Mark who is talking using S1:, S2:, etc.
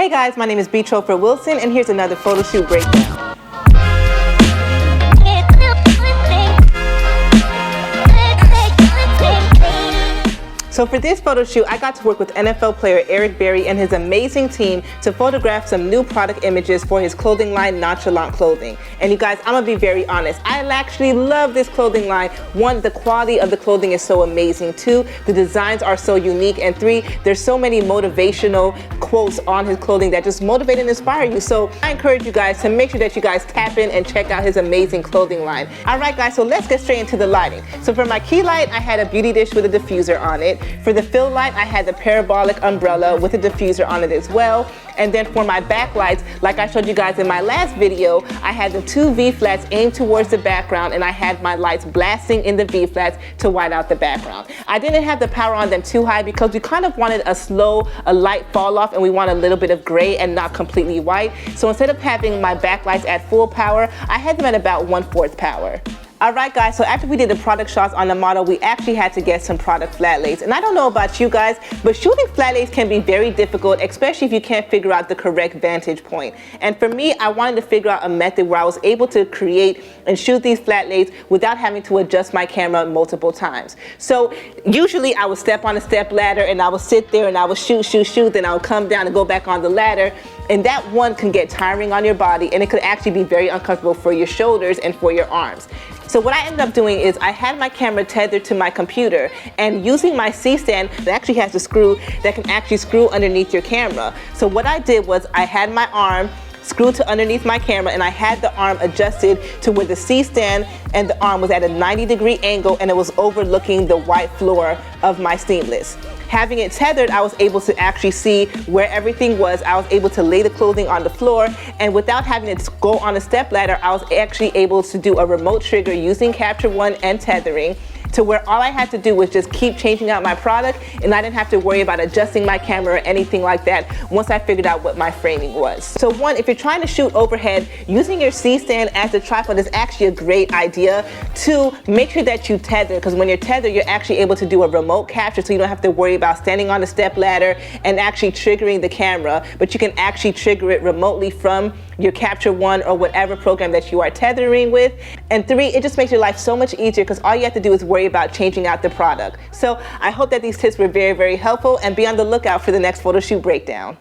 S1: Hey guys, my name is Trofort Wilson, and here's another photo shoot breakdown. So for this photo shoot, I got to work with NFL player Eric Berry and his amazing team to photograph some new product images for his clothing line, Nonchalant Clothing. And you guys, I'm gonna be very honest, I actually love this clothing line. One, the quality of the clothing is so amazing. Two, the designs are so unique. And three, there's so many motivational quotes on his clothing that just motivate and inspire you. So I encourage you guys to make sure that you guys tap in and check out his amazing clothing line. All right guys, so let's get straight into the lighting. So for my key light, I had a beauty dish with a diffuser on it. For the fill light, I had the parabolic umbrella with a diffuser on it as well. And then for my backlights, like I showed you guys in my last video, I had the two V-flats aimed towards the background, and I had my lights blasting in the V-flats to white out the background. I didn't have the power on them too high because we kind of wanted a light fall off, and we want a little bit of gray and not completely white. So instead of having my backlights at full power, I had them at about 1/4 power. Alright guys, so after we did the product shots on the model, we actually had to get some product flat lays. And I don't know about you guys, but shooting flat lays can be very difficult, especially if you can't figure out the correct vantage point. And for me, I wanted to figure out a method where I was able to create and shoot these flat lays without having to adjust my camera multiple times. So usually I would step on a step ladder and I would sit there and I would shoot, then I would come down and go back on the ladder. And that one can get tiring on your body, and it could actually be very uncomfortable for your shoulders and for your arms. So what I ended up doing is I had my camera tethered to my computer, and using my C-stand that actually has a screw that can actually screw underneath your camera. So what I did was I had my arm screwed to underneath my camera, and I had the arm adjusted to where the C-stand and the arm was at a 90-degree angle, and it was overlooking the white floor of my seamless. Having it tethered, I was able to actually see where everything was. I was able to lay the clothing on the floor, and without having to go on a step ladder, I was actually able to do a remote trigger using Capture One and tethering, to where all I had to do was just keep changing out my product, and I didn't have to worry about adjusting my camera or anything like that once I figured out what my framing was. So one, if you're trying to shoot overhead, using your C-stand as a tripod is actually a great idea. Two, make sure that you tether, because when you're tethered, you're actually able to do a remote capture, so you don't have to worry about standing on the step ladder and actually triggering the camera, but you can actually trigger it remotely from your Capture One or whatever program that you are tethering with. And three, it just makes your life so much easier because all you have to do is worry about changing out the product. So I hope that these tips were very, very helpful, and be on the lookout for the next photo shoot breakdown.